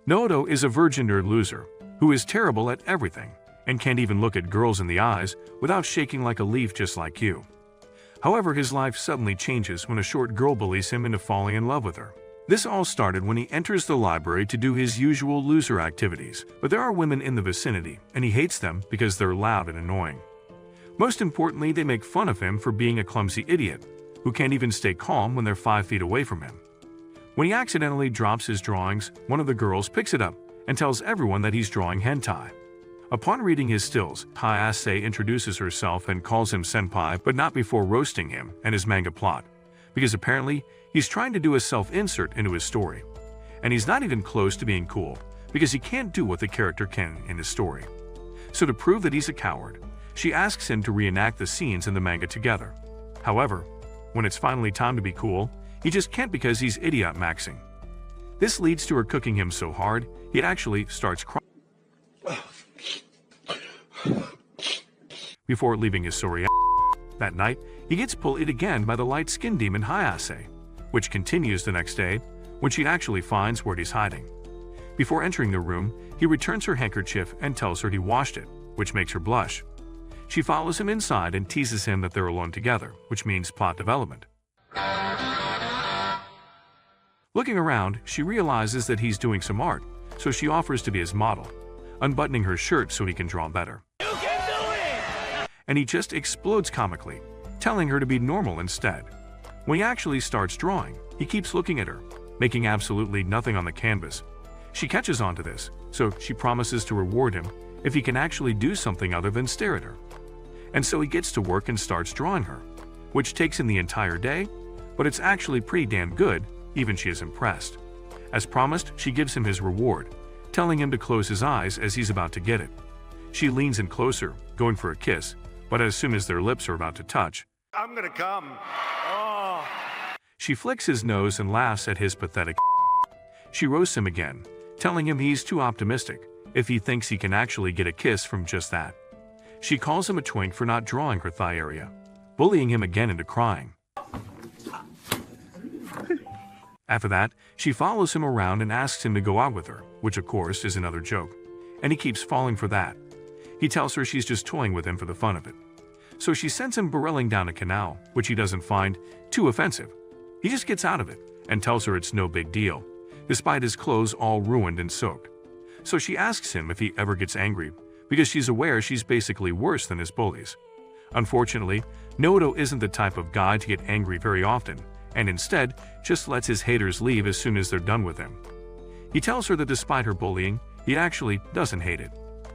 Naoto is a virgin nerd loser who is terrible at everything and can't even look at girls in the eyes without shaking like a leaf just like you. However, his life suddenly changes when a short girl bullies him into falling in love with her. This all started when he enters the library to do his usual loser activities, but there are women in the vicinity and he hates them because they're loud and annoying. Most importantly, they make fun of him for being a clumsy idiot who can't even stay calm when they're 5 feet away from him. When he accidentally drops his drawings, one of the girls picks it up and tells everyone that he's drawing hentai. Upon reading his stills, Hayase introduces herself and calls him senpai, but not before roasting him and his manga plot, because apparently he's trying to do a self-insert into his story. And he's not even close to being cool, because he can't do what the character can in his story. So to prove that he's a coward, she asks him to reenact the scenes in the manga together. However, when it's finally time to be cool, he just can't because he's idiot maxing. This leads to her cooking him so hard, he actually starts crying before leaving his sorry. That night, he gets bullied again by the light-skinned demon Hayase, which continues the next day when she actually finds where he's hiding. Before entering the room, he returns her handkerchief and tells her he washed it, which makes her blush. She follows him inside and teases him that they're alone together, which means plot development. Looking around, she realizes that he's doing some art, so she offers to be his model, unbuttoning her shirt so he can draw better. You can do it! And he just explodes comically, telling her to be normal instead. When he actually starts drawing, he keeps looking at her, making absolutely nothing on the canvas. She catches on to this, so she promises to reward him if he can actually do something other than stare at her. And so he gets to work and starts drawing her, which takes him the entire day, but it's actually pretty damn good. Even she is impressed. As promised, she gives him his reward, telling him to close his eyes as he's about to get it. She leans in closer, going for a kiss, but as soon as their lips are about to touch, I'm gonna come. Oh. She flicks his nose and laughs at his pathetic. She roasts him again, telling him he's too optimistic if he thinks he can actually get a kiss from just that. She calls him a twink for not drawing her thigh area, bullying him again into crying. After that, she follows him around and asks him to go out with her, which of course is another joke, and he keeps falling for that. He tells her she's just toying with him for the fun of it. So she sends him barreling down a canal, which he doesn't find too offensive. He just gets out of it and tells her it's no big deal, despite his clothes all ruined and soaked. So she asks him if he ever gets angry, because she's aware she's basically worse than his bullies. Unfortunately, Naoto isn't the type of guy to get angry very often, and instead just lets his haters leave as soon as they're done with him. He tells her that despite her bullying, he actually doesn't hate it.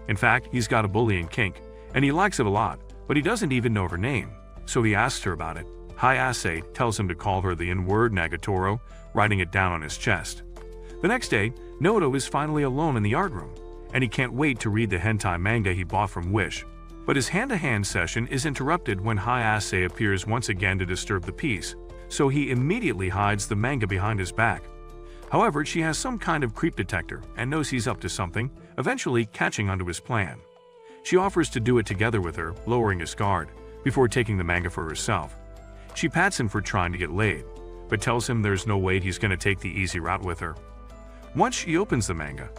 In fact, he's got a bullying kink, and he likes it a lot, but he doesn't even know her name, so he asks her about it. Hayase tells him to call her the N-word Nagatoro, writing it down on his chest. The next day, Naoto is finally alone in the art room, and he can't wait to read the hentai manga he bought from Wish. But his hand-to-hand session is interrupted when Hayase appears once again to disturb the peace, so he immediately hides the manga behind his back. However, she has some kind of creep detector and knows he's up to something, eventually catching onto his plan. She offers to do it together with her, lowering his guard, before taking the manga for herself. She pats him for trying to get laid, but tells him there's no way he's going to take the easy route with her. Once she opens the manga,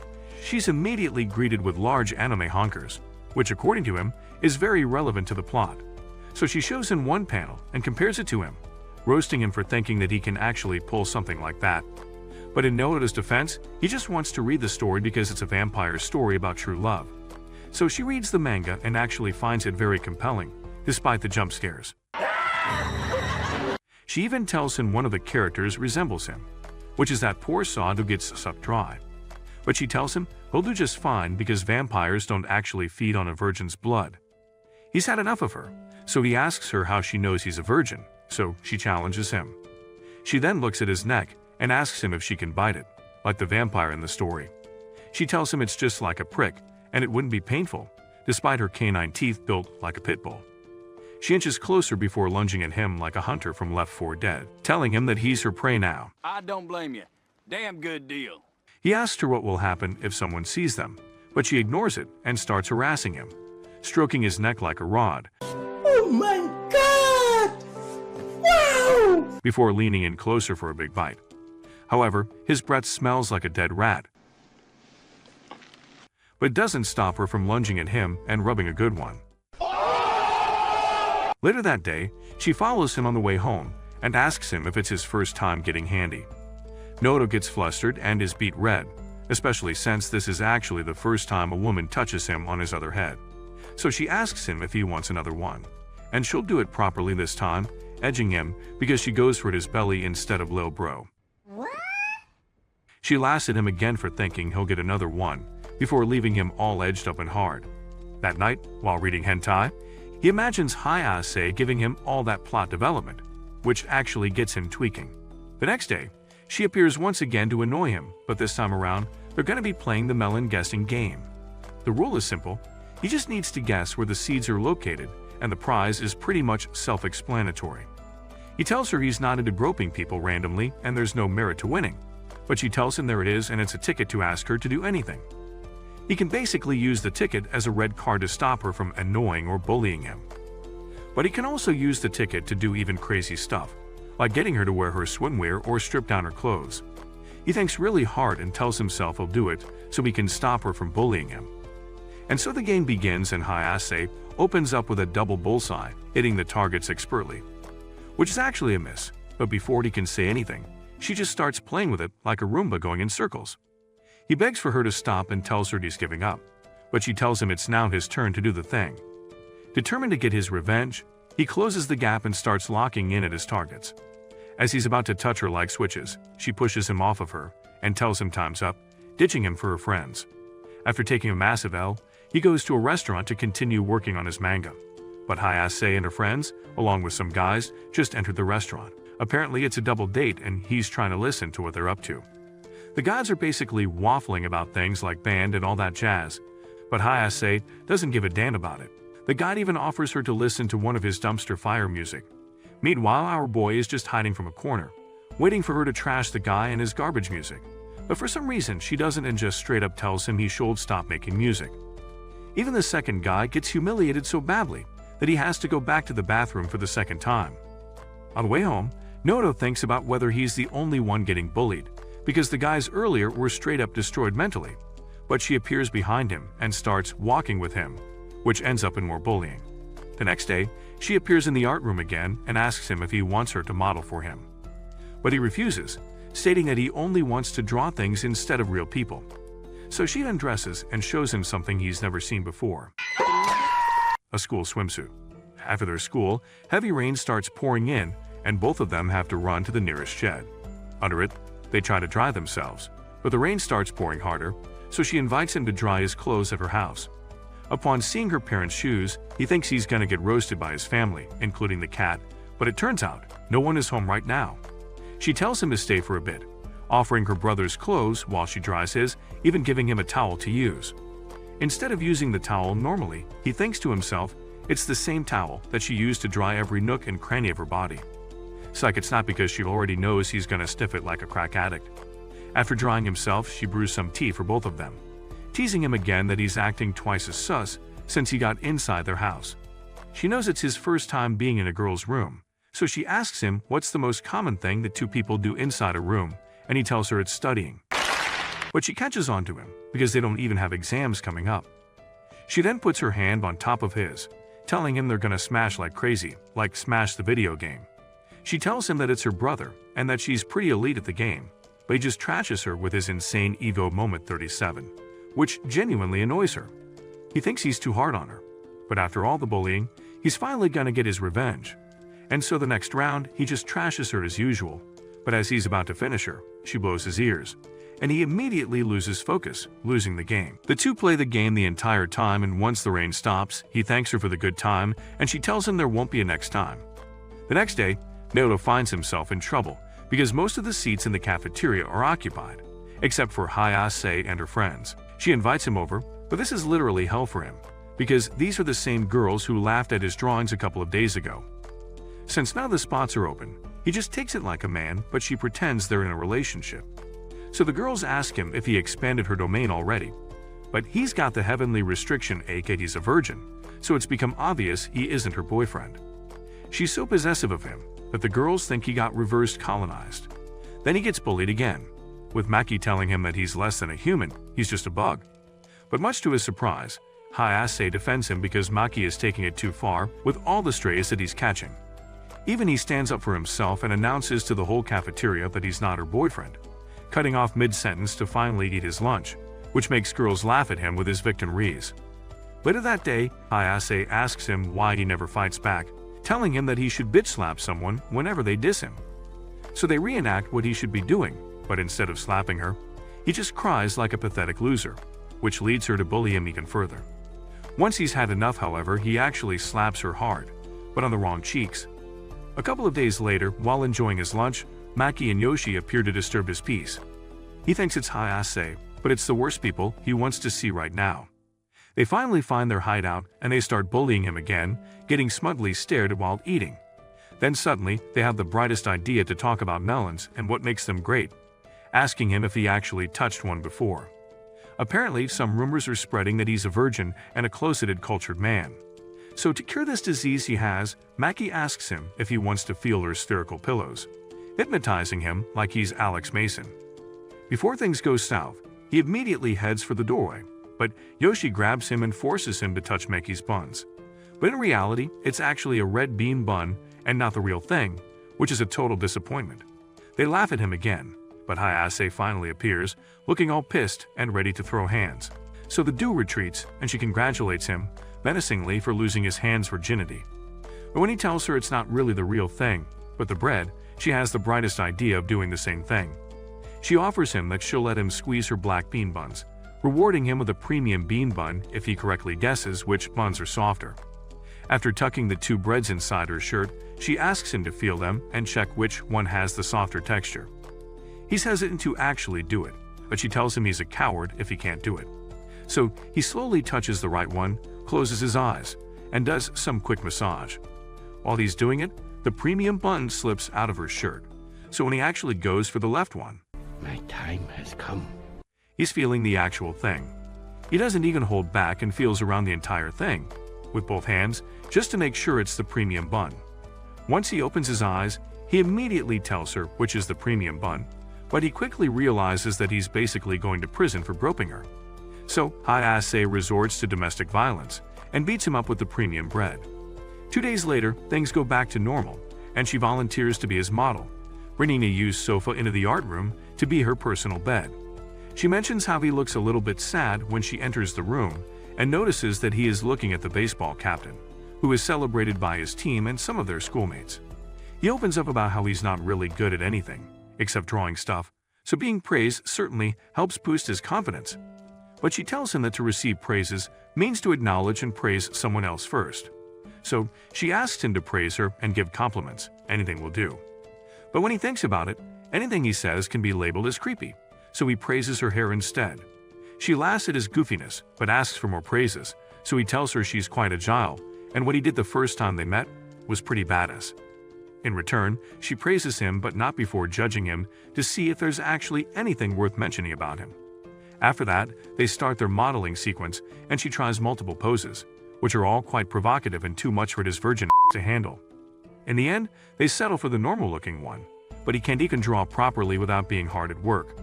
she's immediately greeted with large anime honkers, which according to him is very relevant to the plot. So she shows him one panel and compares it to him, roasting him for thinking that he can actually pull something like that. But in Naoto's defense, he just wants to read the story because it's a vampire story about true love. So she reads the manga and actually finds it very compelling, despite the jump scares. She even tells him one of the characters resembles him, which is that poor sod who gets sucked dry. But she tells him he'll do just fine because vampires don't actually feed on a virgin's blood. He's had enough of her, so he asks her how she knows he's a virgin. So she challenges him. She then looks at his neck and asks him if she can bite it, like the vampire in the story. She tells him it's just like a prick and it wouldn't be painful, despite her canine teeth built like a pit bull. She inches closer before lunging at him like a hunter from Left 4 Dead, telling him that he's her prey now. I don't blame you. Damn good deal. He asks her what will happen if someone sees them, but she ignores it and starts harassing him, stroking his neck like a rod. Oh my God! Wow! Before leaning in closer for a big bite. However, his breath smells like a dead rat. but doesn't stop her from lunging at him and rubbing a good one. Later that day, she follows him on the way home and asks him if it's his first time getting handy. Noto gets flustered and is beet red, especially since this is actually the first time a woman touches him on his other head. So she asks him if he wants another one, and she'll do it properly this time, edging him because she goes for his belly instead of lil bro. She laughs at him again for thinking he'll get another one, before leaving him all edged up and hard. That night, while reading hentai, he imagines Hayase giving him all that plot development, which actually gets him tweaking. The next day, she appears once again to annoy him, but this time around, they're going to be playing the melon guessing game. The rule is simple. He just needs to guess where the seeds are located, and the prize is pretty much self-explanatory. He tells her he's not into groping people randomly and there's no merit to winning, but she tells him there it is and it's a ticket to ask her to do anything. He can basically use the ticket as a red card to stop her from annoying or bullying him. But he can also use the ticket to do even crazy stuff, like getting her to wear her swimwear or strip down her clothes. He thinks really hard and tells himself he'll do it so he can stop her from bullying him. And so the game begins and Hayase opens up with a double bullseye, hitting the targets expertly, which is actually a miss, but before he can say anything, she just starts playing with it like a Roomba going in circles. He begs for her to stop and tells her he's giving up, but she tells him it's now his turn to do the thing. Determined to get his revenge, he closes the gap and starts locking in at his targets. As he's about to touch her like switches, she pushes him off of her and tells him time's up, ditching him for her friends. After taking a massive L, he goes to a restaurant to continue working on his manga. But Hayase and her friends, along with some guys, just entered the restaurant. Apparently it's a double date and he's trying to listen to what they're up to. The guys are basically waffling about things like band and all that jazz, but Hayase doesn't give a damn about it. The guide even offers her to listen to one of his dumpster fire music. Meanwhile, our boy is just hiding from a corner, waiting for her to trash the guy and his garbage music. But for some reason, she doesn't and just straight up tells him he should stop making music. Even the second guy gets humiliated so badly that he has to go back to the bathroom for the second time. On the way home, Noto thinks about whether he's the only one getting bullied, because the guys earlier were straight up destroyed mentally, but she appears behind him and starts walking with him, which ends up in more bullying. The next day, she appears in the art room again and asks him if he wants her to model for him. But he refuses, stating that he only wants to draw things instead of real people. So she undresses and shows him something he's never seen before. A school swimsuit. After their school, heavy rain starts pouring in and both of them have to run to the nearest shed. Under it, they try to dry themselves, but the rain starts pouring harder, so she invites him to dry his clothes at her house. Upon seeing her parents' shoes, he thinks he's gonna get roasted by his family, including the cat, but it turns out no one is home right now. She tells him to stay for a bit, offering her brother's clothes while she dries his, even giving him a towel to use. Instead of using the towel normally, he thinks to himself, it's the same towel that she used to dry every nook and cranny of her body. Psych, it's not because she already knows he's gonna sniff it like a crack addict. After drying himself, she brews some tea for both of them, teasing him again that he's acting twice as sus since he got inside their house. She knows it's his first time being in a girl's room, so she asks him what's the most common thing that two people do inside a room, and he tells her it's studying. But she catches on to him because they don't even have exams coming up. She then puts her hand on top of his, telling him they're gonna smash like crazy, like Smash the video game. She tells him that it's her brother and that she's pretty elite at the game, but he just trashes her with his insane Evo Moment 37, which genuinely annoys her. He thinks he's too hard on her, but after all the bullying, he's finally gonna get his revenge. And so the next round, he just trashes her as usual, but as he's about to finish her, she blows his ears, and he immediately loses focus, losing the game. The two play the game the entire time, and once the rain stops, he thanks her for the good time, and she tells him there won't be a next time. The next day, Noto finds himself in trouble because most of the seats in the cafeteria are occupied, except for Hayase and her friends. She invites him over, but this is literally hell for him, because these are the same girls who laughed at his drawings a couple of days ago. Since now the spots are open, he just takes it like a man, but she pretends they're in a relationship. So the girls ask him if he expanded her domain already, but he's got the heavenly restriction, aka he's a virgin, so it's become obvious he isn't her boyfriend. She's so possessive of him that the girls think he got reverse colonized. Then he gets bullied again, with Maki telling him that he's less than a human, he's just a bug. But much to his surprise, Hayase defends him because Maki is taking it too far with all the strays that he's catching. Even he stands up for himself and announces to the whole cafeteria that he's not her boyfriend, cutting off mid-sentence to finally eat his lunch, which makes girls laugh at him with his victimries. Later that day, Hayase asks him why he never fights back, telling him that he should bitch slap someone whenever they diss him. So they reenact what he should be doing, but instead of slapping her, he just cries like a pathetic loser, which leads her to bully him even further. Once he's had enough, however, he actually slaps her hard, but on the wrong cheeks. A couple of days later, while enjoying his lunch, Maki and Yoshi appear to disturb his peace. He thinks it's Hayase, but it's the worst people he wants to see right now. They finally find their hideout and they start bullying him again, getting smugly stared at while eating. Then suddenly, they have the brightest idea to talk about melons and what makes them great, asking him if he actually touched one before. Apparently, some rumors are spreading that he's a virgin and a closeted cultured man. So to cure this disease he has, Maki asks him if he wants to feel her spherical pillows, hypnotizing him like he's Alex Mason. Before things go south, he immediately heads for the doorway, but Yoshi grabs him and forces him to touch Maki's buns. But in reality, it's actually a red bean bun and not the real thing, which is a total disappointment. They laugh at him again, but Hayase finally appears, looking all pissed and ready to throw hands. So the dude retreats, and she congratulates him, menacingly, for losing his hand's virginity. But when he tells her it's not really the real thing, but the bread, she has the brightest idea of doing the same thing. She offers him that she'll let him squeeze her black bean buns, rewarding him with a premium bean bun if he correctly guesses which buns are softer. After tucking the two breads inside her shirt, she asks him to feel them and check which one has the softer texture. He's hesitant to actually do it, but she tells him he's a coward if he can't do it. So he slowly touches the right one, closes his eyes, and does some quick massage. While he's doing it, the premium bun slips out of her shirt, so when he actually goes for the left one, My time has come. he's feeling the actual thing. He doesn't even hold back and feels around the entire thing, with both hands, just to make sure it's the premium bun. Once he opens his eyes, he immediately tells her which is the premium bun, but he quickly realizes that he's basically going to prison for groping her. So Hayase resorts to domestic violence and beats him up with the premium bread. 2 days later, things go back to normal, and she volunteers to be his model, bringing a used sofa into the art room to be her personal bed. She mentions how he looks a little bit sad when she enters the room and notices that he is looking at the baseball captain, who is celebrated by his team and some of their schoolmates. He opens up about how he's not really good at anything, except drawing stuff, so being praised certainly helps boost his confidence. But she tells him that to receive praises means to acknowledge and praise someone else first. So she asks him to praise her and give compliments, anything will do. But when he thinks about it, anything he says can be labeled as creepy, so he praises her hair instead. She laughs at his goofiness, but asks for more praises, so he tells her she's quite agile, and what he did the first time they met was pretty badass. In return, she praises him but not before judging him to see if there's actually anything worth mentioning about him. After that, they start their modeling sequence and she tries multiple poses, which are all quite provocative and too much for his virgin to handle. In the end, they settle for the normal-looking one, but he can't even draw properly without being hard at work.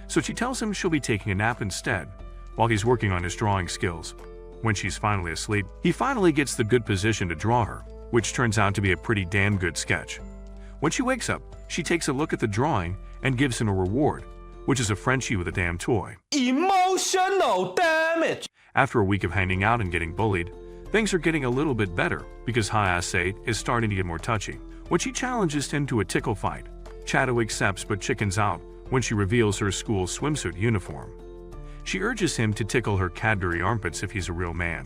So she tells him she'll be taking a nap instead, while he's working on his drawing skills. When she's finally asleep, he finally gets the good position to draw her, which turns out to be a pretty damn good sketch. When she wakes up, she takes a look at the drawing and gives him a reward, which is a Frenchie with a damn toy. Emotional damage. After a week of hanging out and getting bullied, things are getting a little bit better because Hayase is starting to get more touchy. When she challenges him to a tickle fight, Chado accepts but chickens out when she reveals her school swimsuit uniform. She urges him to tickle her Cadbury armpits if he's a real man,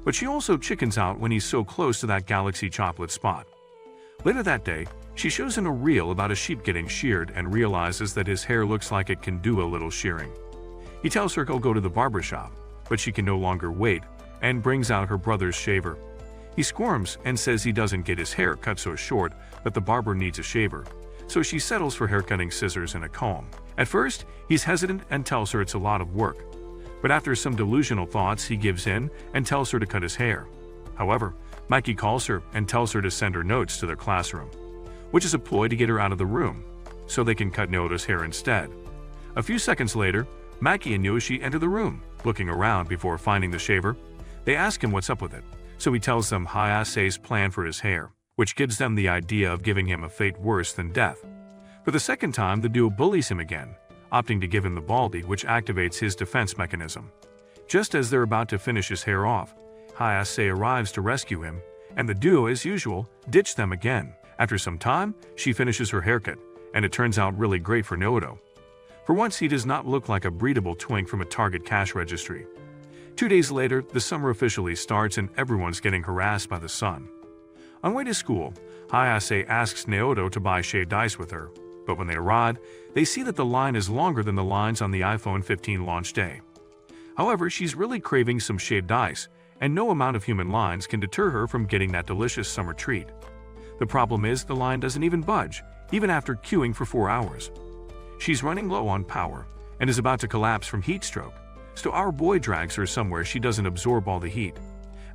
but she also chickens out when he's so close to that Galaxy chocolate spot. Later that day, she shows him a reel about a sheep getting sheared and realizes that his hair looks like it can do a little shearing. He tells her he'll go to the barbershop, but she can no longer wait and brings out her brother's shaver. He squirms and says he doesn't get his hair cut so short that the barber needs a shaver, so she settles for haircutting scissors and a comb. At first, he's hesitant and tells her it's a lot of work, but after some delusional thoughts, he gives in and tells her to cut his hair. However, Mikey calls her and tells her to send her notes to their classroom, which is a ploy to get her out of the room, so they can cut Noda's hair instead. A few seconds later, Maki and Yoshi enter the room, looking around before finding the shaver. They ask him what's up with it, so he tells them Hayase's plan for his hair, which gives them the idea of giving him a fate worse than death. For the second time, the duo bullies him again, opting to give him the baldy, which activates his defense mechanism. Just as they're about to finish his hair off, Hayase arrives to rescue him, and the duo, as usual, ditch them again. After some time, she finishes her haircut, and it turns out really great for Naoto. For once, he does not look like a breedable twink from a Target cash registry. 2 days later, the summer officially starts and everyone's getting harassed by the sun. On way to school, Hayase asks Naoto to buy shade dice with her, but when they arrive, they see that the line is longer than the lines on the iPhone 15 launch day. However, she's really craving some shade dice, and no amount of human lines can deter her from getting that delicious summer treat. The problem is the line doesn't even budge, even after queuing for 4 hours. She's running low on power and is about to collapse from heat stroke, so our boy drags her somewhere she doesn't absorb all the heat.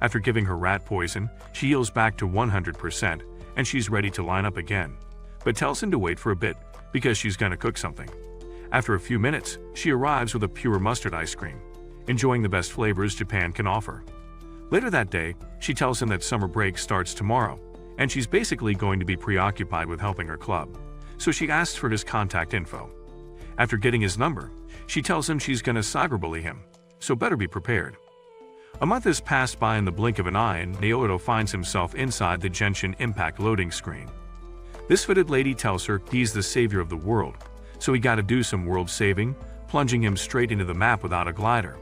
After giving her rat poison, she heals back to 100% and she's ready to line up again, but tells him to wait for a bit because she's gonna cook something. After a few minutes, she arrives with a pure mustard ice cream, enjoying the best flavors Japan can offer. Later that day, she tells him that summer break starts tomorrow, and she's basically going to be preoccupied with helping her club, so she asks for his contact info. After getting his number, she tells him she's gonna cyberbully him, so better be prepared. A month has passed by in the blink of an eye and Naoto finds himself inside the Genshin Impact loading screen. This fitted lady tells her he's the savior of the world, so he gotta do some world saving, plunging him straight into the map without a glider.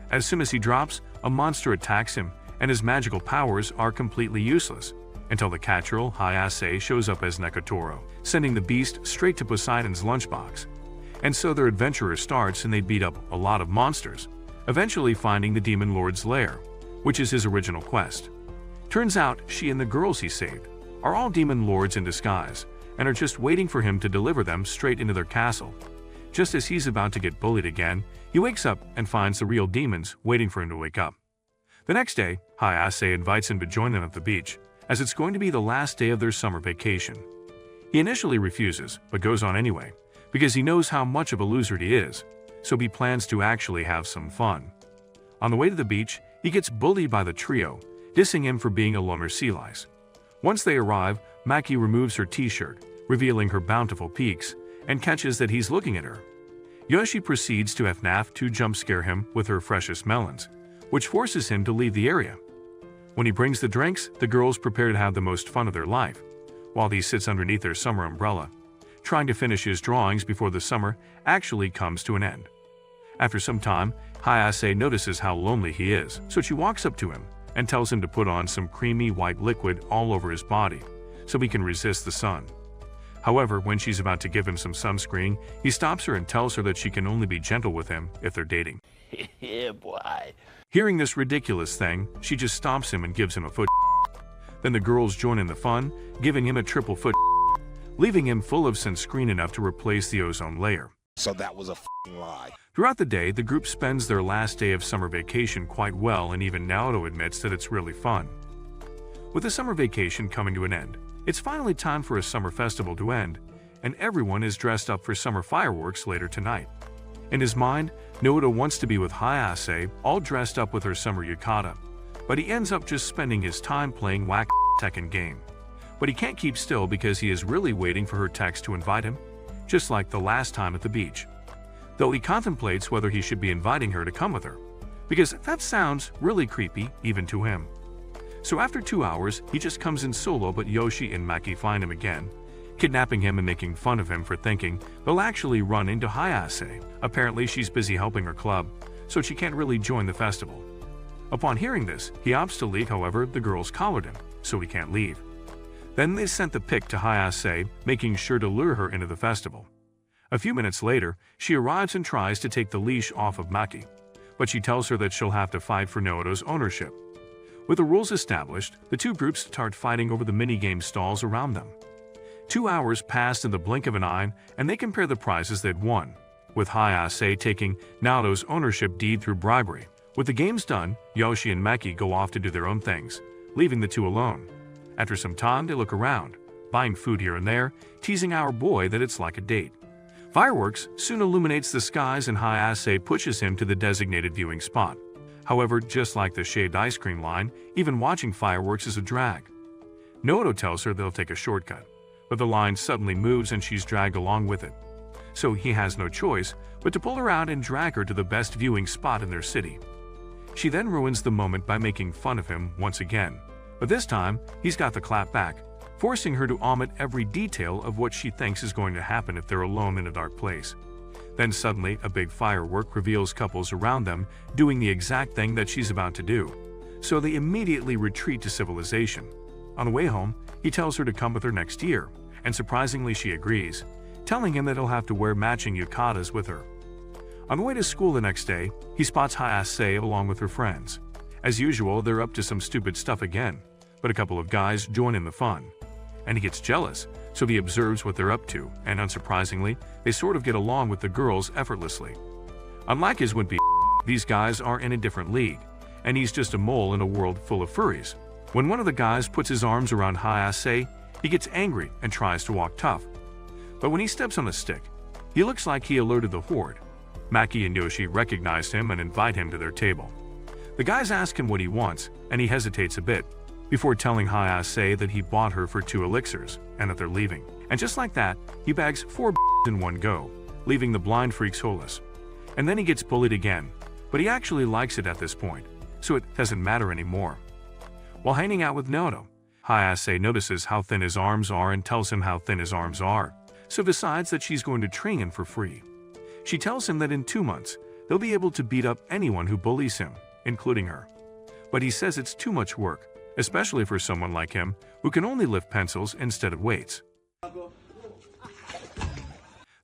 As soon as he drops, a monster attacks him and his magical powers are completely useless, until the catchgirl Hayase shows up as Nagatoro, sending the beast straight to Poseidon's lunchbox. And so their adventure starts and they beat up a lot of monsters, eventually finding the Demon Lord's lair, which is his original quest. Turns out she and the girls he saved are all Demon Lords in disguise and are just waiting for him to deliver them straight into their castle. Just as he's about to get bullied again, he wakes up and finds the real demons waiting for him to wake up. The next day, Hayase invites him to join them at the beach, as it's going to be the last day of their summer vacation. He initially refuses, but goes on anyway, because he knows how much of a loser he is, so he plans to actually have some fun. On the way to the beach, he gets bullied by the trio, dissing him for being a loner sea lice. Once they arrive, Maki removes her t-shirt, revealing her bountiful peaks, and catches that he's looking at her. Yoshi proceeds to FNAF to jump scare him with her freshest melons, which forces him to leave the area. When he brings the drinks, the girls prepare to have the most fun of their life, while he sits underneath their summer umbrella, trying to finish his drawings before the summer actually comes to an end. After some time, Hayase notices how lonely he is, so she walks up to him and tells him to put on some creamy white liquid all over his body so he can resist the sun. However, when she's about to give him some sunscreen, he stops her and tells her that she can only be gentle with him if they're dating. Yeah, boy. Hearing this ridiculous thing, she just stomps him and gives him a foot. Then the girls join in the fun, giving him a triple foot, leaving him full of sunscreen enough to replace the ozone layer. So that was a lie. Throughout the day, the group spends their last day of summer vacation quite well, and even Naoto admits that it's really fun. With the summer vacation coming to an end, it's finally time for a summer festival to end, and everyone is dressed up for summer fireworks later tonight. In his mind, Naoto wants to be with Hayase, all dressed up with her summer yukata, but he ends up just spending his time playing whack Tekken game. But he can't keep still because he is really waiting for her text to invite him, just like the last time at the beach. Though he contemplates whether he should be inviting her to come with her, because that sounds really creepy even to him. So after 2 hours, he just comes in solo, but Yoshi and Maki find him again, kidnapping him and making fun of him for thinking they'll actually run into Hayase. Apparently she's busy helping her club, so she can't really join the festival. Upon hearing this, he opts to leave, however the girls collared him, so he can't leave. Then they sent the pic to Hayase, making sure to lure her into the festival. A few minutes later, she arrives and tries to take the leash off of Maki, but she tells her that she'll have to fight for Naoto's ownership. With the rules established, the two groups start fighting over the minigame stalls around them. 2 hours passed in the blink of an eye, and they compare the prizes they'd won, with Hayase taking Naoto's ownership deed through bribery. With the games done, Yoshi and Maki go off to do their own things, leaving the two alone. After some time, they look around, buying food here and there, teasing our boy that it's like a date. Fireworks soon illuminates the skies and Hayase pushes him to the designated viewing spot. However, just like the shaved ice cream line, even watching fireworks is a drag. Nagatoro tells her they'll take a shortcut, but the line suddenly moves and she's dragged along with it. So he has no choice but to pull her out and drag her to the best viewing spot in their city. She then ruins the moment by making fun of him once again, but this time he's got the clap back, forcing her to omit every detail of what she thinks is going to happen if they're alone in a dark place. Then suddenly, a big firework reveals couples around them doing the exact thing that she's about to do, so they immediately retreat to civilization. On the way home, he tells her to come with her next year, and surprisingly she agrees, telling him that he'll have to wear matching yukatas with her. On the way to school the next day, he spots Hayase along with her friends. As usual, they're up to some stupid stuff again, but a couple of guys join in the fun. And he gets jealous, so he observes what they're up to, and unsurprisingly, they sort of get along with the girls effortlessly. Unlike his would-be, these guys are in a different league, and he's just a mole in a world full of furries. When one of the guys puts his arms around Hayase, he gets angry and tries to walk tough. But when he steps on a stick, he looks like he alerted the horde. Maki and Yoshi recognize him and invite him to their table. The guys ask him what he wants, and he hesitates a bit, before telling Hayase that he bought her for 2 elixirs, and that they're leaving. And just like that, he bags 4 in one go, leaving the blind freaks holeless. And then he gets bullied again, but he actually likes it at this point, so it doesn't matter anymore. While hanging out with Nagatoro, Hayase notices how thin his arms are and tells him how thin his arms are, so decides that she's going to train him for free. She tells him that in 2 months, they'll be able to beat up anyone who bullies him, including her. But he says it's too much work, especially for someone like him who can only lift pencils instead of weights.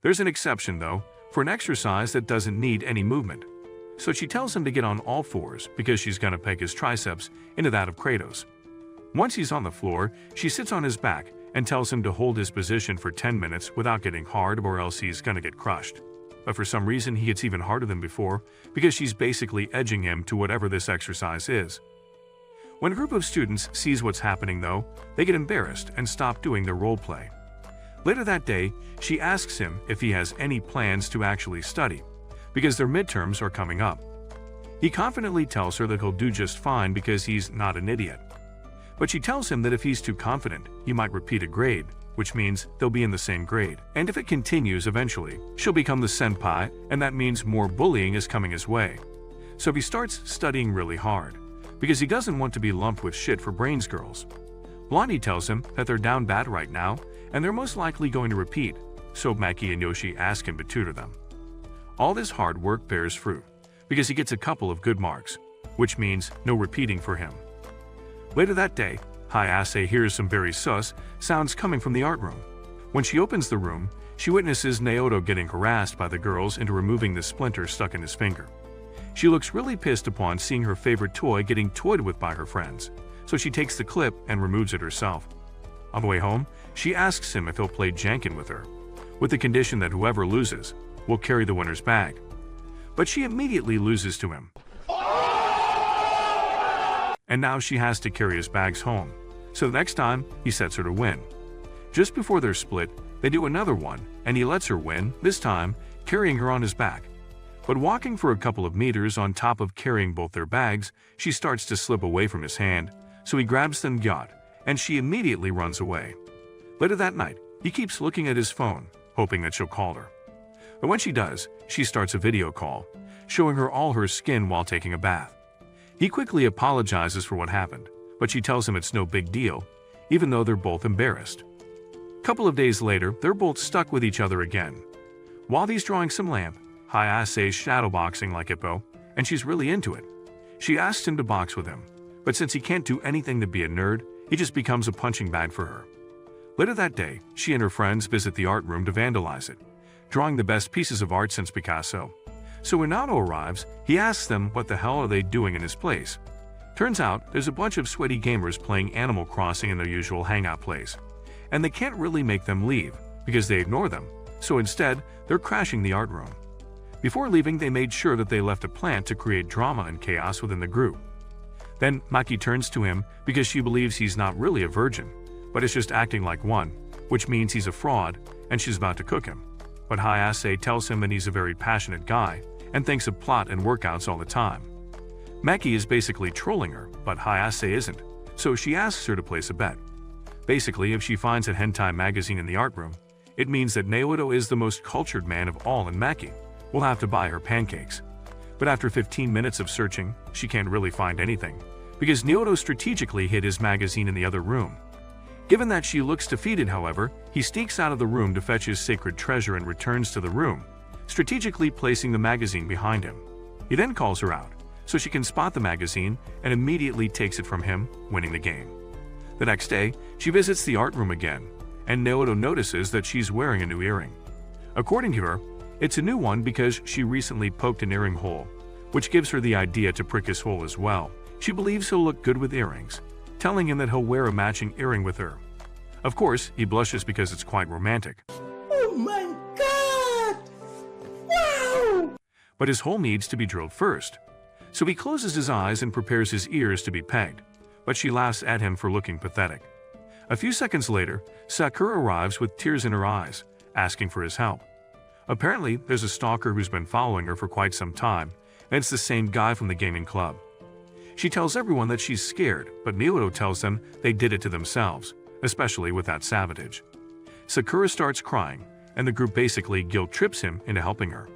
There's an exception, though, for an exercise that doesn't need any movement. So she tells him to get on all fours because she's gonna peg his triceps into that of Kratos. Once he's on the floor, she sits on his back and tells him to hold his position for 10 minutes without getting hard or else he's gonna get crushed. But for some reason he gets even harder than before because she's basically edging him to whatever this exercise is. When a group of students sees what's happening though, they get embarrassed and stop doing their role play. Later that day, she asks him if he has any plans to actually study, because their midterms are coming up. He confidently tells her that he'll do just fine because he's not an idiot. But she tells him that if he's too confident, he might repeat a grade, which means they'll be in the same grade. And if it continues eventually, she'll become the senpai, and that means more bullying is coming his way. So he starts studying really hard, because he doesn't want to be lumped with shit for brains girls. Blondie tells him that they're down bad right now, and they're most likely going to repeat, so Maki and Yoshi ask him to tutor them. All this hard work bears fruit, because he gets a couple of good marks, which means no repeating for him. Later that day, Hayase hears some very sus sounds coming from the art room. When she opens the room, she witnesses Nagatoro getting harassed by the girls into removing the splinter stuck in his finger. She looks really pissed upon seeing her favorite toy getting toyed with by her friends, so she takes the clip and removes it herself. On the way home, she asks him if he'll play Janken with her, with the condition that whoever loses will carry the winner's bag. But she immediately loses to him. And now she has to carry his bags home, so the next time he sets her to win. Just before they're split, they do another one, and he lets her win, this time carrying her on his back. But walking for a couple of meters on top of carrying both their bags, she starts to slip away from his hand, so he grabs the yacht, and she immediately runs away. Later that night, he keeps looking at his phone, hoping that she'll call her. But when she does, she starts a video call, showing her all her skin while taking a bath. He quickly apologizes for what happened, but she tells him it's no big deal, even though they're both embarrassed. A couple of days later, they're both stuck with each other again. While he's drawing some lamp, Hayase's shadowboxing like Hippo, and she's really into it. She asks him to box with him, but since he can't do anything to be a nerd, he just becomes a punching bag for her. Later that day, she and her friends visit the art room to vandalize it, drawing the best pieces of art since Picasso. So when Nagatoro arrives, he asks them what the hell are they doing in his place. Turns out, there's a bunch of sweaty gamers playing Animal Crossing in their usual hangout place, and they can't really make them leave, because they ignore them, so instead, they're crashing the art room. Before leaving, they made sure that they left a plant to create drama and chaos within the group. Then Maki turns to him because she believes he's not really a virgin, but is just acting like one, which means he's a fraud, and she's about to cook him. but Hayase tells him that he's a very passionate guy and thinks of plot and workouts all the time. Meki is basically trolling her, but Hayase isn't, so she asks her to place a bet. Basically, if she finds a hentai magazine in the art room, it means that Naoto is the most cultured man of all and Meki will have to buy her pancakes. But after 15 minutes of searching, she can't really find anything, because Naoto strategically hid his magazine in the other room. Given that she looks defeated, however, he sneaks out of the room to fetch his sacred treasure and returns to the room, strategically placing the magazine behind him. He then calls her out, so she can spot the magazine and immediately takes it from him, winning the game. The next day, she visits the art room again, and Naoto notices that she's wearing a new earring. According to her, it's a new one because she recently poked an earring hole, which gives her the idea to prick his hole as well. She believes he'll look good with earrings, telling him that he'll wear a matching earring with her. Of course, he blushes because it's quite romantic. Oh my god! Wow! But his hole needs to be drilled first. So he closes his eyes and prepares his ears to be pegged, but she laughs at him for looking pathetic. A few seconds later, Sakura arrives with tears in her eyes, asking for his help. Apparently, there's a stalker who's been following her for quite some time, and it's the same guy from the gaming club. She tells everyone that she's scared, but Naoto tells them they did it to themselves, especially with that savage. Sakura starts crying, and the group basically guilt trips him into helping her,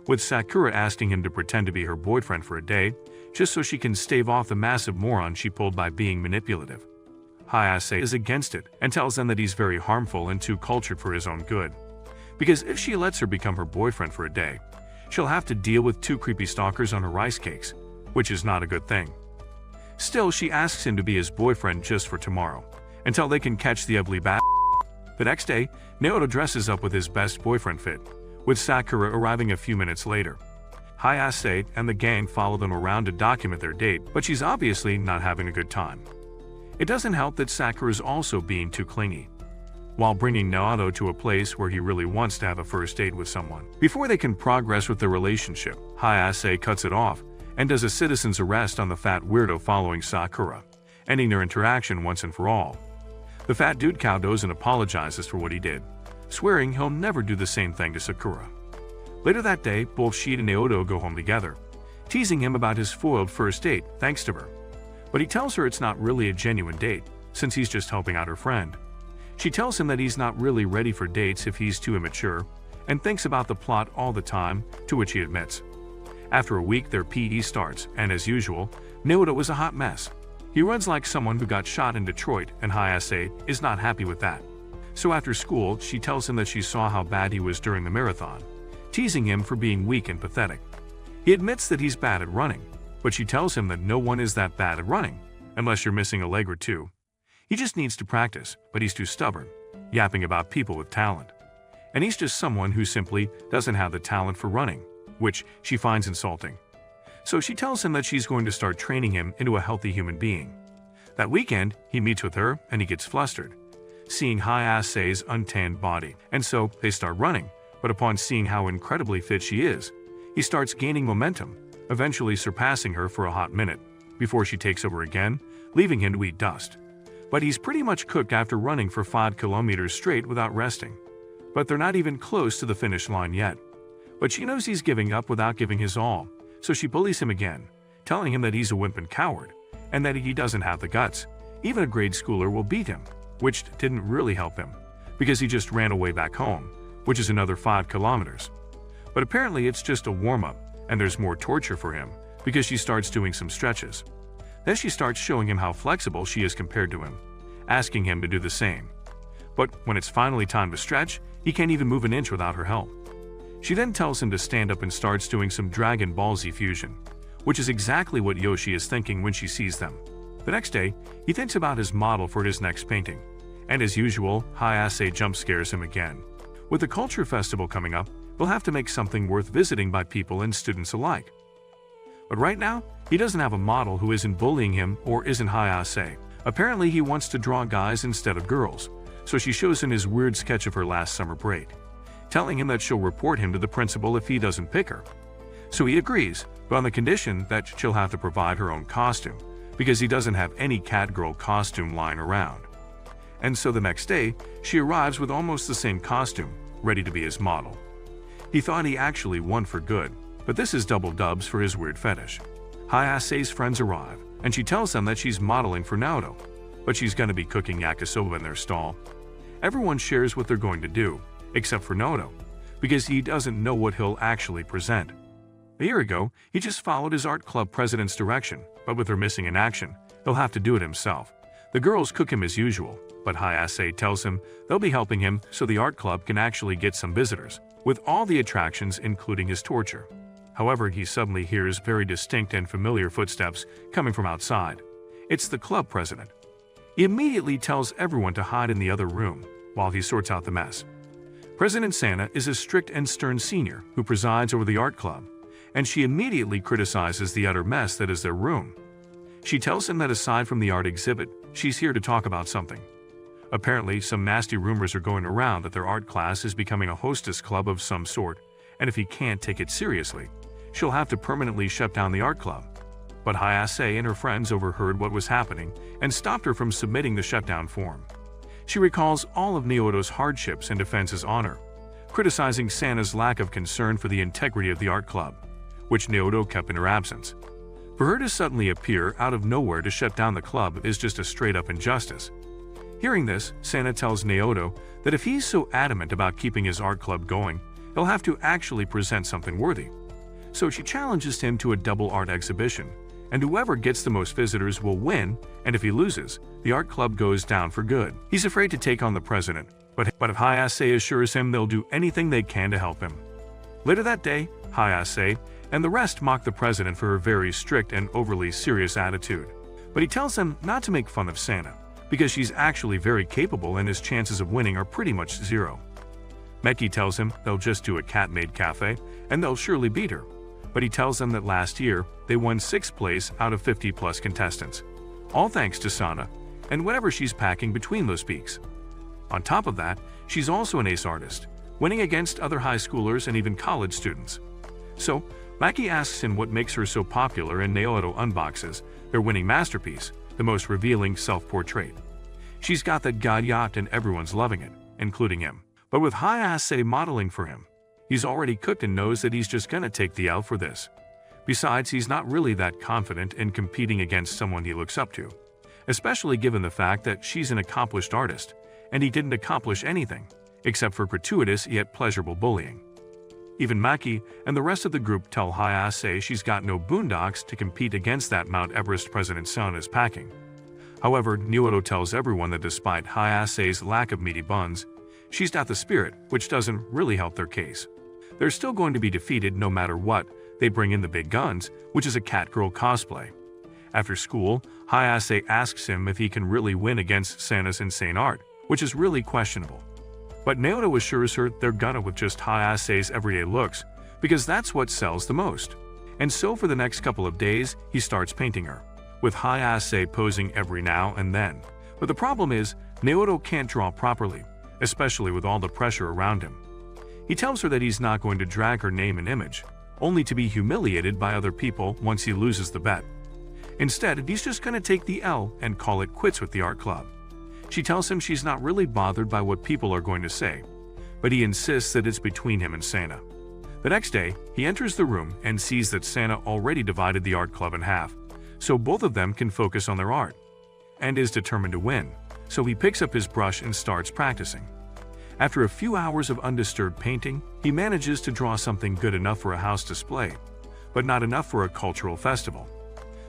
with Sakura asking him to pretend to be her boyfriend for a day, just so she can stave off the massive moron she pulled by being manipulative. Hayase is against it and tells them that he's very harmful and too cultured for his own good, because if she lets her become her boyfriend for a day, she'll have to deal with 2 creepy stalkers on her rice cakes, which is not a good thing. Still, she asks him to be his boyfriend just for tomorrow, until they can catch the ugly bat. The next day, Naoto dresses up with his best boyfriend fit, with Sakura arriving a few minutes later. Hayase and the gang follow them around to document their date, but she's obviously not having a good time. It doesn't help that Sakura is also being too clingy, while bringing Naoto to a place where he really wants to have a first date with someone. Before they can progress with their relationship, Hayase cuts it off and does a citizen's arrest on the fat weirdo following Sakura, ending their interaction once and for all. The fat dude kowtows and apologizes for what he did, swearing he'll never do the same thing to Sakura. Later that day, both she and Naoto go home together, teasing him about his foiled first date thanks to her. But he tells her it's not really a genuine date, since he's just helping out her friend. She tells him that he's not really ready for dates if he's too immature, and thinks about the plot all the time, to which he admits. After a week, their PE starts, and as usual, Naoto was a hot mess. He runs like someone who got shot in Detroit, and Hayase is not happy with that. So after school, she tells him that she saw how bad he was during the marathon, teasing him for being weak and pathetic. He admits that he's bad at running, but she tells him that no one is that bad at running, unless you're missing a leg or two. He just needs to practice, but he's too stubborn, yapping about people with talent. And he's just someone who simply doesn't have the talent for running, which she finds insulting. So she tells him that she's going to start training him into a healthy human being. That weekend, he meets with her and he gets flustered, seeing Hayase's untanned body, and so they start running, but upon seeing how incredibly fit she is, he starts gaining momentum, eventually surpassing her for a hot minute, before she takes over again, leaving him to eat dust. But he's pretty much cooked after running for 5 kilometers straight without resting. But they're not even close to the finish line yet. But she knows he's giving up without giving his all, so she bullies him again, telling him that he's a wimp and coward, and that he doesn't have the guts. Even a grade schooler will beat him, which didn't really help him, because he just ran away back home, which is another 5 kilometers. But apparently it's just a warm-up, and there's more torture for him, because she starts doing some stretches. Then she starts showing him how flexible she is compared to him, asking him to do the same. But when it's finally time to stretch, he can't even move an inch without her help. She then tells him to stand up and starts doing some Dragon Ball Z fusion, which is exactly what Yoshi is thinking when she sees them. The next day, he thinks about his model for his next painting, and as usual, Hayase jump scares him again. With the culture festival coming up, we'll have to make something worth visiting by people and students alike. But right now, he doesn't have a model who isn't bullying him or isn't Hayase. Apparently he wants to draw guys instead of girls, so she shows him his weird sketch of her last summer braid, telling him that she'll report him to the principal if he doesn't pick her. So he agrees, but on the condition that she'll have to provide her own costume, because he doesn't have any cat-girl costume lying around. And so the next day, she arrives with almost the same costume, ready to be his model. He thought he actually won for good, but this is double dubs for his weird fetish. Hayase's friends arrive, and she tells them that she's modeling for Naoto, but she's gonna be cooking yakisoba in their stall. Everyone shares what they're going to do, except for Naoto, because he doesn't know what he'll actually present. A year ago, he just followed his art club president's direction, but with her missing in action, he'll have to do it himself. The girls cook him as usual, but Hayase tells him they'll be helping him so the art club can actually get some visitors, with all the attractions including his torture. However, he suddenly hears very distinct and familiar footsteps coming from outside. It's the club president. He immediately tells everyone to hide in the other room while he sorts out the mess. President Sana is a strict and stern senior who presides over the art club, and she immediately criticizes the utter mess that is their room. She tells him that aside from the art exhibit, she's here to talk about something. Apparently, some nasty rumors are going around that their art class is becoming a hostess club of some sort, and if he can't take it seriously, she'll have to permanently shut down the art club. But Hayase and her friends overheard what was happening and stopped her from submitting the shutdown form. She recalls all of Naoto's hardships and defends his honor, criticizing Sana's lack of concern for the integrity of the art club, which Naoto kept in her absence. For her to suddenly appear out of nowhere to shut down the club is just a straight-up injustice. Hearing this, Sana tells Naoto that if he's so adamant about keeping his art club going, he'll have to actually present something worthy. So she challenges him to a double art exhibition, and whoever gets the most visitors will win, and if he loses, the art club goes down for good. He's afraid to take on the president, but if Hayase assures him they'll do anything they can to help him. Later that day, Hayase and the rest mock the president for her very strict and overly serious attitude. But he tells them not to make fun of Sana, because she's actually very capable and his chances of winning are pretty much zero. Meki tells him they'll just do a cat-made cafe, and they'll surely beat her. But he tells them that last year, they won 6th place out of 50-plus contestants, all thanks to Sana and whatever she's packing between those peaks. On top of that, she's also an ace artist, winning against other high schoolers and even college students. So, Maki asks him what makes her so popular, and Naoto unboxes their winning masterpiece, the most revealing self-portrait. She's got that god yacht and everyone's loving it, including him. But with Hayase modeling for him, he's already cooked and knows that he's just gonna take the L for this. Besides, he's not really that confident in competing against someone he looks up to, especially given the fact that she's an accomplished artist, and he didn't accomplish anything, except for gratuitous yet pleasurable bullying. Even Maki and the rest of the group tell Hayase she's got no boondocks to compete against that Mount Everest President Sun is packing. However, Naoto tells everyone that despite Hayase's lack of meaty buns, she's got the spirit, which doesn't really help their case. They're still going to be defeated no matter what. They bring in the big guns, which is a Catgirl cosplay. After school, Hayase asks him if he can really win against Sana's insane art, which is really questionable. But Naoto assures her they're gonna with just Hayase's everyday looks, because that's what sells the most. And so for the next couple of days, he starts painting her, with Hayase posing every now and then. But the problem is, Naoto can't draw properly, especially with all the pressure around him. He tells her that he's not going to drag her name and image, only to be humiliated by other people once he loses the bet. Instead, he's just going to take the L and call it quits with the art club. She tells him she's not really bothered by what people are going to say, but he insists that it's between him and Sana. The next day, he enters the room and sees that Sana already divided the art club in half, so both of them can focus on their art, and is determined to win, so he picks up his brush and starts practicing. After a few hours of undisturbed painting, he manages to draw something good enough for a house display, but not enough for a cultural festival.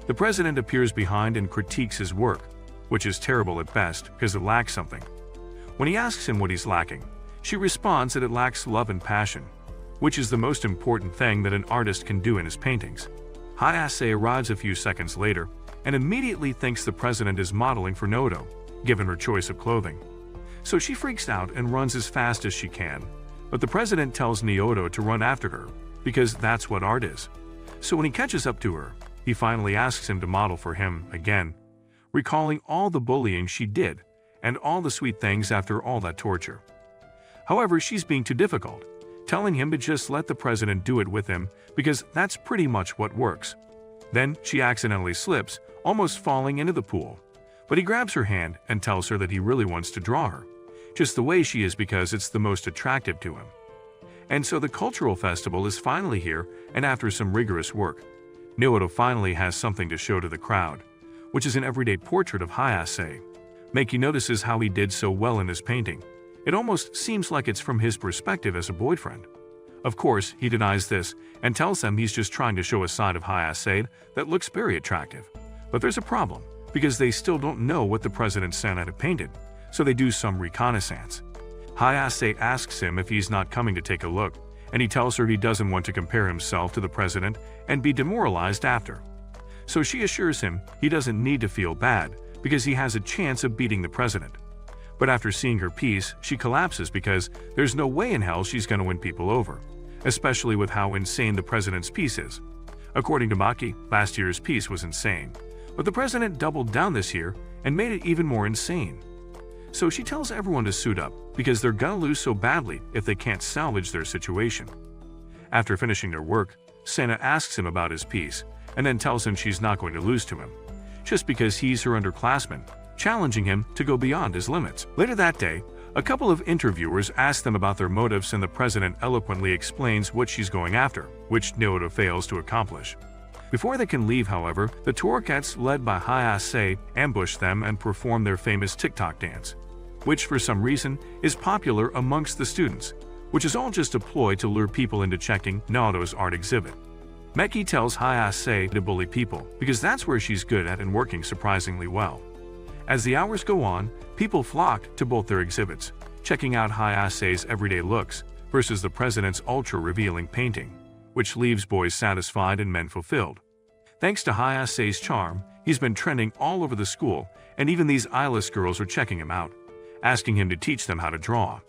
The president appears behind and critiques his work, which is terrible at best because it lacks something. When he asks him what he's lacking, she responds that it lacks love and passion, which is the most important thing that an artist can do in his paintings. Hayase arrives a few seconds later and immediately thinks the president is modeling for Naoto, given her choice of clothing. So she freaks out and runs as fast as she can, but the president tells Naoto to run after her, because that's what art is. So when he catches up to her, he finally asks him to model for him again, recalling all the bullying she did and all the sweet things after all that torture. However, she's being too difficult, telling him to just let the president do it with him because that's pretty much what works. Then she accidentally slips, almost falling into the pool. But he grabs her hand and tells her that he really wants to draw her, just the way she is because it's the most attractive to him. And so the cultural festival is finally here, and after some rigorous work, Naoto finally has something to show to the crowd, which is an everyday portrait of Hayase. Maki notices how he did so well in his painting. It almost seems like it's from his perspective as a boyfriend. Of course, he denies this and tells them he's just trying to show a side of Hayase that looks very attractive. But there's a problem, because they still don't know what the president's Santa had painted, so they do some reconnaissance. Hayase asks him if he's not coming to take a look, and he tells her he doesn't want to compare himself to the president and be demoralized after. So she assures him he doesn't need to feel bad because he has a chance of beating the president. But after seeing her piece, she collapses because there's no way in hell she's going to win people over, especially with how insane the president's piece is. According to Maki, last year's piece was insane, but the president doubled down this year and made it even more insane. So she tells everyone to suit up because they're gonna lose so badly if they can't salvage their situation. After finishing their work, Santa asks him about his piece and then tells him she's not going to lose to him, just because he's her underclassman, challenging him to go beyond his limits. Later that day, a couple of interviewers ask them about their motives and the president eloquently explains what she's going after, which Naoto fails to accomplish. Before they can leave, however, the Torquettes, led by Hayase, ambush them and perform their famous TikTok dance, which for some reason is popular amongst the students, which is all just a ploy to lure people into checking Naoto's art exhibit. Meki tells Hayase to bully people because that's where she's good at and working surprisingly well. As the hours go on, people flock to both their exhibits, checking out Hayase's everyday looks versus the president's ultra-revealing painting, which leaves boys satisfied and men fulfilled. Thanks to Hayase's charm, he's been trending all over the school, and even these eyeless girls are checking him out, asking him to teach them how to draw.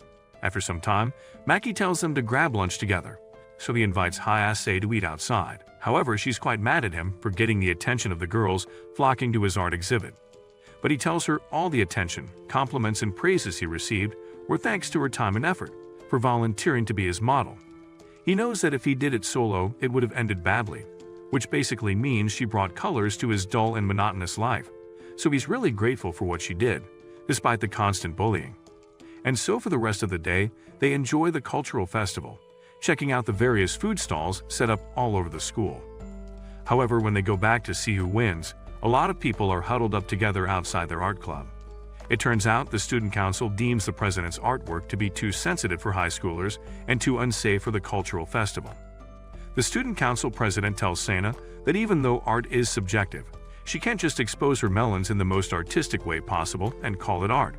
After some time, Maki tells them to grab lunch together, so he invites Hayase to eat outside. However, she's quite mad at him for getting the attention of the girls flocking to his art exhibit. But he tells her all the attention, compliments, and praises he received were thanks to her time and effort for volunteering to be his model. He knows that if he did it solo, it would have ended badly, which basically means she brought colors to his dull and monotonous life, so he's really grateful for what she did, despite the constant bullying. And so for the rest of the day, they enjoy the cultural festival, checking out the various food stalls set up all over the school. However, when they go back to see who wins, a lot of people are huddled up together outside their art club. It turns out the student council deems the president's artwork to be too sensitive for high schoolers and too unsafe for the cultural festival. The student council president tells Sana that even though art is subjective, she can't just expose her melons in the most artistic way possible and call it art.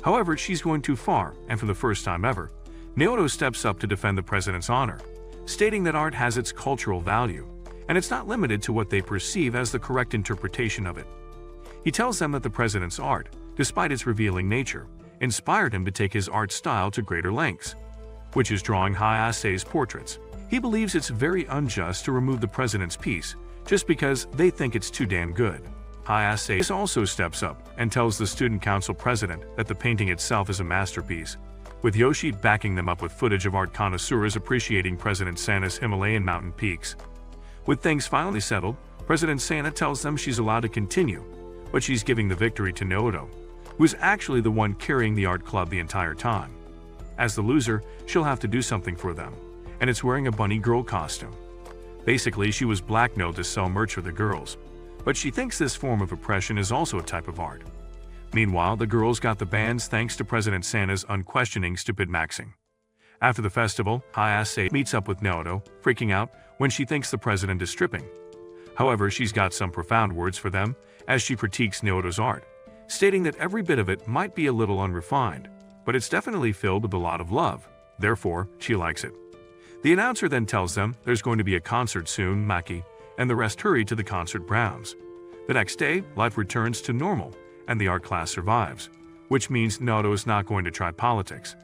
However, she's going too far, and for the first time ever, Naoto steps up to defend the president's honor, stating that art has its cultural value, and it's not limited to what they perceive as the correct interpretation of it. He tells them that the president's art, despite its revealing nature, inspired him to take his art style to greater lengths, which is drawing Hayase's portraits. He believes it's very unjust to remove the president's piece just because they think it's too damn good. Hayase also steps up and tells the student council president that the painting itself is a masterpiece, with Yoshi backing them up with footage of art connoisseurs appreciating President Santa's Himalayan mountain peaks. With things finally settled, President Santa tells them she's allowed to continue, but she's giving the victory to Naoto, who's actually the one carrying the art club the entire time. As the loser, she'll have to do something for them, and it's wearing a bunny girl costume. Basically, she was blackmailed to sell merch for the girls, but she thinks this form of oppression is also a type of art. Meanwhile, the girls got the bans thanks to President Santa's unquestioning stupid maxing. After the festival, Hayase meets up with Naoto, freaking out when she thinks the president is stripping. However, she's got some profound words for them as she critiques Naoto's art, stating that every bit of it might be a little unrefined, but it's definitely filled with a lot of love. Therefore, she likes it. The announcer then tells them there's going to be a concert soon, Maki, and the rest hurry to the concert grounds. The next day, life returns to normal, and the art class survives, which means Naoto is not going to try politics.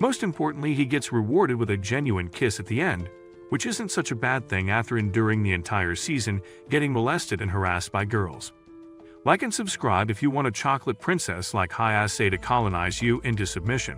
Most importantly, he gets rewarded with a genuine kiss at the end, which isn't such a bad thing after enduring the entire season getting molested and harassed by girls. Like and subscribe if you want a chocolate princess like Hayase to colonize you into submission.